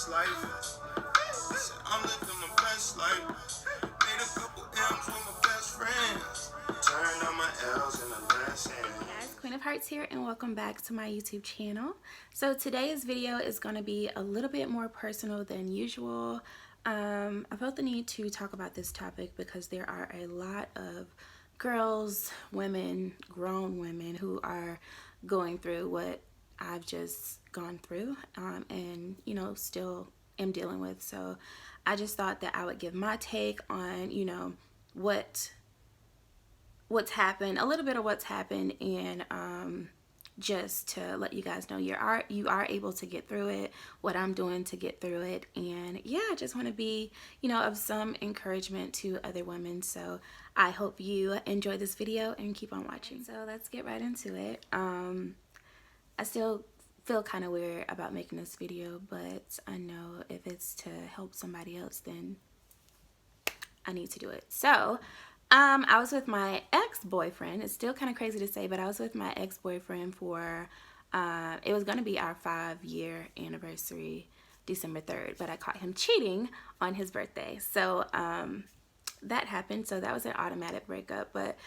best life. Said I'm living my best life. Made a couple M's with my best friends. Turned on my L's in the last hand. Hey guys, Queen of Hearts here, and welcome back to my YouTube channel. So today's video is going to be a little bit more personal than usual. I felt the need to talk about this topic because there are a lot of girls, women, grown women who are going through what I've just gone through and you know, still am dealing with. So I just thought that I would give my take on, you know, what's happened, a little bit of what's happened, and just to let you guys know you are able to get through it, what I'm doing to get through it. And yeah, I just want to be, you know, of some encouragement to other women. So I hope you enjoy this video and keep on watching. So let's get right into it. I still feel kind of weird about making this video, but I know if it's to help somebody else, then I need to do it. So I was with my ex-boyfriend. It's still kind of crazy to say, but I was with my ex-boyfriend for it was going to be our 5-year anniversary, December 3rd, but I caught him cheating on his birthday. So that happened. So that was an automatic breakup. But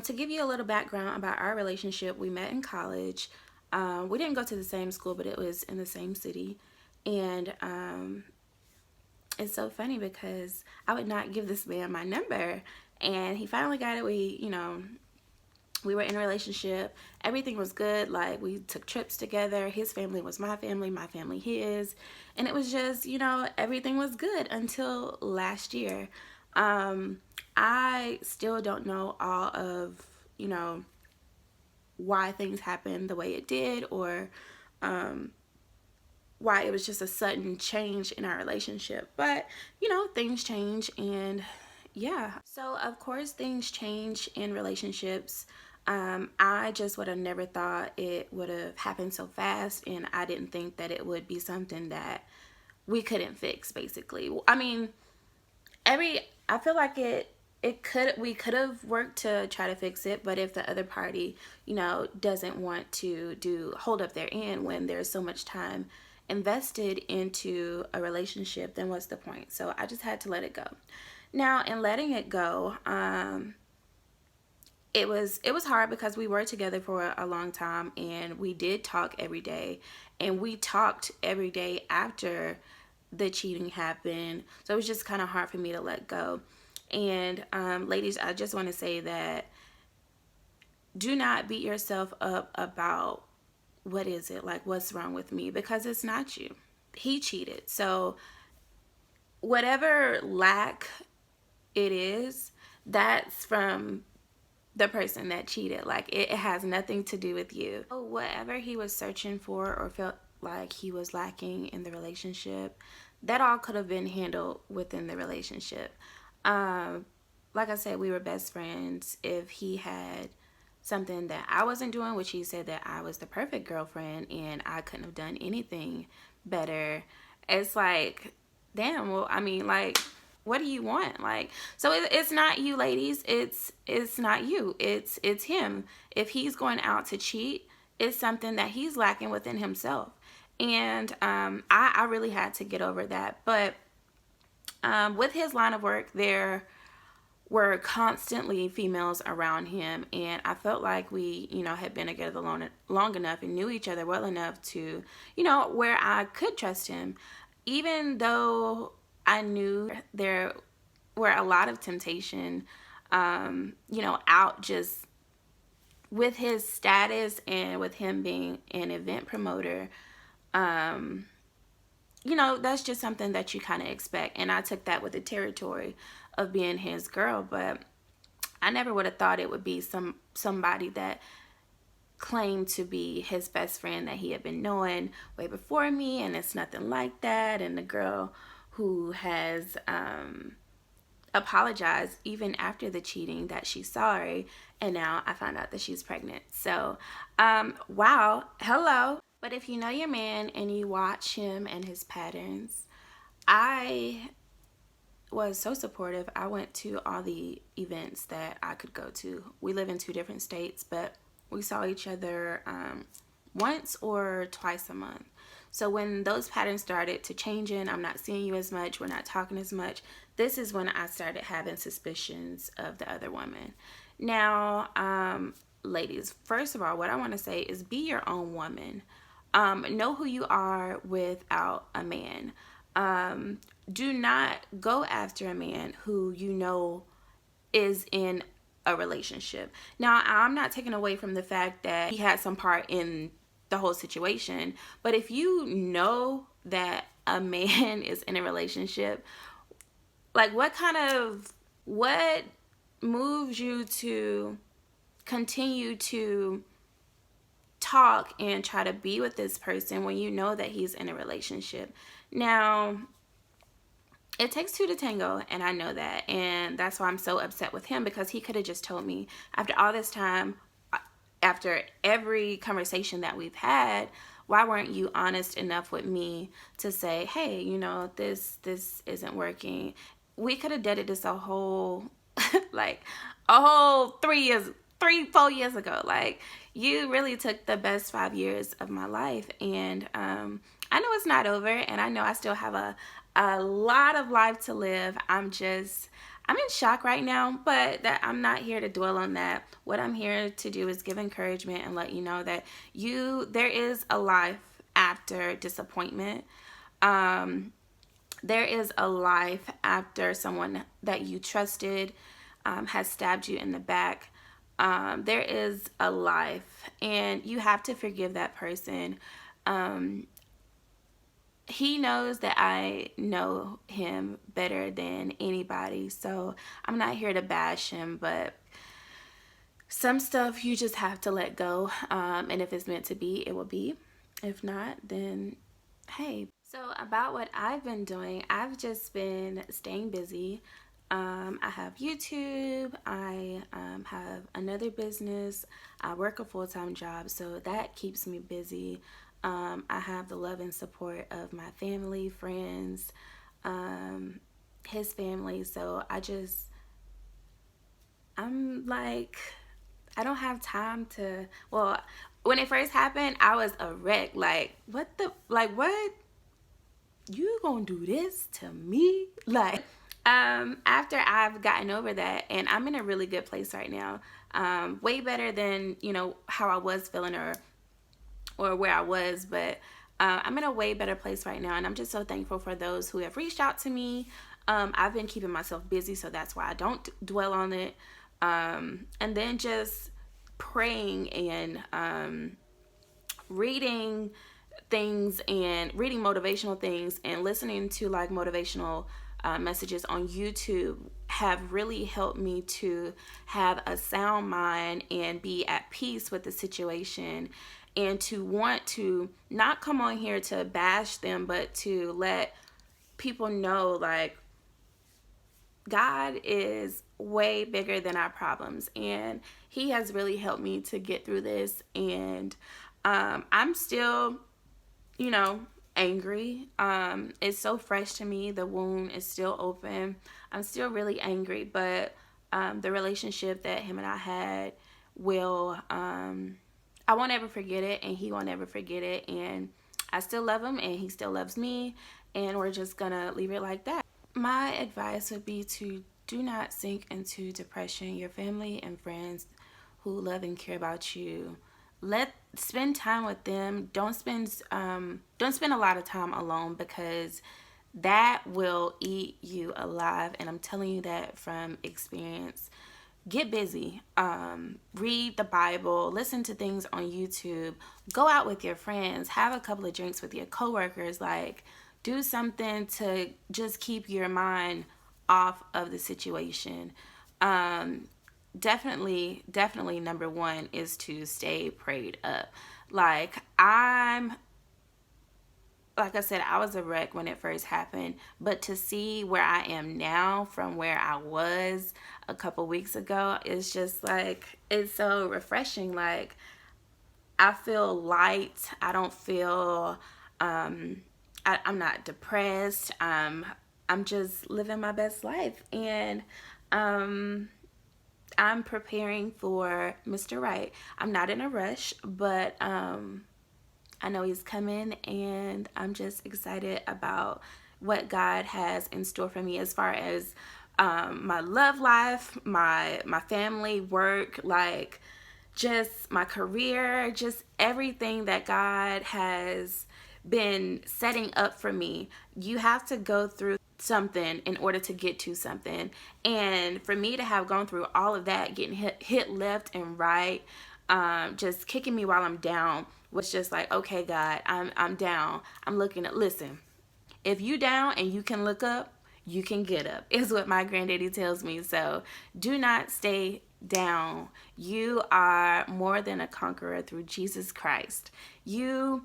to give you a little background about our relationship, we met in college. We didn't go to the same school, but it was in the same city. And it's so funny because I would not give this man my number, and he finally got it. We were in a relationship. Everything was good. Like, we took trips together. His family was my family his, and it was just, you know, everything was good until last year. I still don't know all of, you know, why things happened the way it did, or why it was just a sudden change in our relationship. But you know, things change, and yeah. So of course things change in relationships. I just would have never thought it would have happened so fast, and I didn't think that it would be something that we couldn't fix, basically. I mean, I feel like we could have worked to try to fix it, but if the other party, you know, doesn't want to hold up their end when there's so much time invested into a relationship, then what's the point? So I just had to let it go. Now, in letting it go, it was hard because we were together for a long time, and we did talk every day, and we talked every day after the cheating happened. So it was just kind of hard for me to let go. And ladies, I just want to say that do not beat yourself up about what's wrong with me, because it's not you. He cheated. So whatever lack it is, that's from the person that cheated. Like, it has nothing to do with you. So whatever he was searching for or felt like he was lacking in the relationship, that all could have been handled within the relationship. Like I said, we were best friends. If he had something that I wasn't doing, which he said that I was the perfect girlfriend and I couldn't have done anything better, it's like, damn, well, I mean, like, what do you want? Like, so it's not you, ladies. It's not you. It's him. If he's going out to cheat, it's something that he's lacking within himself. And I really had to get over that. But with his line of work, there were constantly females around him, and I felt like we, you know, had been together long enough and knew each other well enough to, you know, where I could trust him, even though I knew there were a lot of temptation, you know, out just with his status and with him being an event promoter. You know, that's just something that you kind of expect. And I took that with the territory of being his girl, but I never would have thought it would be somebody that claimed to be his best friend that he had been knowing way before me, and it's nothing like that. And the girl who has apologized even after the cheating, that she's sorry, and now I found out that she's pregnant. So wow, hello. But if you know your man and you watch him and his patterns, I was so supportive. I went to all the events that I could go to. We live in 2 different states, but we saw each other once or twice a month. So when those patterns started to change in, I'm not seeing you as much, we're not talking as much, this is when I started having suspicions of the other woman. Now, ladies, first of all, what I want to say is be your own woman. Know who you are without a man. Do not go after a man who you know is in a relationship. Now, I'm not taking away from the fact that he had some part in the whole situation, but if you know that a man is in a relationship, like what moves you to continue to talk and try to be with this person when you know that he's in a relationship? Now, it takes two to tango, and I know that, and that's why I'm so upset with him, because he could have just told me after all this time, after every conversation that we've had, why weren't you honest enough with me to say, hey, you know, this isn't working. We could have did this a whole like a whole 4 years ago. Like, you really took the best 5 years of my life, and I know it's not over, and I know I still have a lot of life to live. I'm in shock right now, but that I'm not here to dwell on that. What I'm here to do is give encouragement and let you know that there is a life after disappointment. There is a life after someone that you trusted has stabbed you in the back. There is a life, and you have to forgive that person. He knows that I know him better than anybody, so I'm not here to bash him, but some stuff you just have to let go, and if it's meant to be, it will be. If not, then hey. So about what I've been doing, I've just been staying busy. I have YouTube, I have another business, I work a full-time job, so that keeps me busy. I have the love and support of my family, friends, his family, so I'm like, I don't have time to, well, when it first happened, I was a wreck, like, what? You gonna do this to me? Like, after I've gotten over that, and I'm in a really good place right now, way better than, you know, how I was feeling or where I was, but I'm in a way better place right now, and I'm just so thankful for those who have reached out to me. I've been keeping myself busy, so that's why I don't dwell on it. And then just praying and reading things and reading motivational things and listening to like motivational messages on YouTube have really helped me to have a sound mind and be at peace with the situation, and to want to not come on here to bash them, but to let people know, like, God is way bigger than our problems, and he has really helped me to get through this. And I'm still, you know, angry. It's so fresh to me. The wound is still open. I'm still really angry, but the relationship that him and I had will, I won't ever forget it, and he won't ever forget it, and I still love him, and he still loves me, and we're just gonna leave it like that. My advice would be to do not sink into depression. Your family and friends who love and care about you, spend time with them. Don't spend a lot of time alone, because that will eat you alive, and I'm telling you that from experience. Get busy, read the Bible, listen to things on YouTube, go out with your friends, have a couple of drinks with your coworkers, like, do something to just keep your mind off of the situation. Definitely number one is to stay prayed up. Like I said, I was a wreck when it first happened, but to see where I am now from where I was a couple weeks ago, it's just like, it's so refreshing. Like, I feel light. I don't feel, I'm not depressed. I'm just living my best life, and I'm preparing for Mr. Right. I'm not in a rush, but I know he's coming, and I'm just excited about what God has in store for me as far as my love life, my family, work, like just my career, just everything that God has been setting up for me. You have to go through something in order to get to something. And for me to have gone through all of that, getting hit left and right, just kicking me while I'm down, was just like, okay, God, I'm down. I'm looking at, listen, if you down and you can look up, you can get up, is what my granddaddy tells me. So do not stay down. You are more than a conqueror through Jesus Christ. You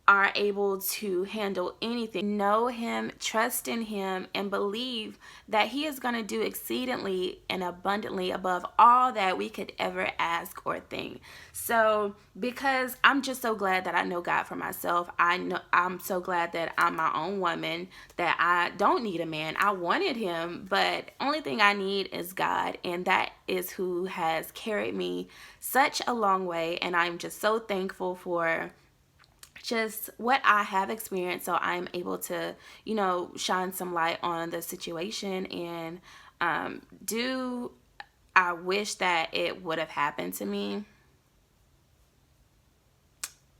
are able to handle anything. Know him, trust in him, and believe that he is going to do exceedingly and abundantly above all that we could ever ask or think. So because I'm just so glad that I know God for myself, I'm so glad that I'm my own woman, that I don't need a man. I wanted him, but only thing I need is God, and that is who has carried me such a long way. And I'm just so thankful for just what I have experienced, so I'm able to, shine some light on the situation. And do I wish that it would have happened to me?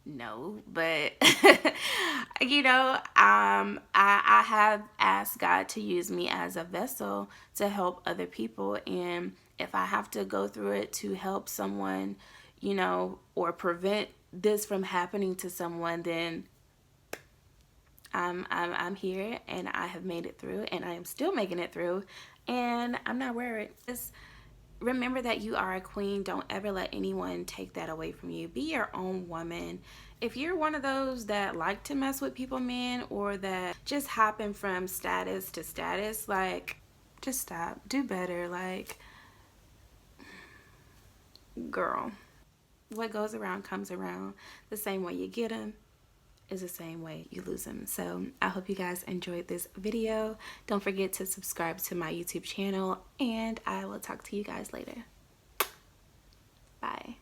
No, but I have asked God to use me as a vessel to help other people, and if I have to go through it to help someone, or prevent this from happening to someone, then I'm here, and I have made it through, and I am still making it through, and I'm not worried. Just remember that you are a queen. Don't ever let anyone take that away from you. Be your own woman. If you're one of those that like to mess with people, men, or that just hopping from status to status, like, just stop. Do better. Like, girl, what goes around comes around. The same way you get them is the same way you lose them. So I hope you guys enjoyed this video. Don't forget to subscribe to my YouTube channel, and I will talk to you guys later. Bye.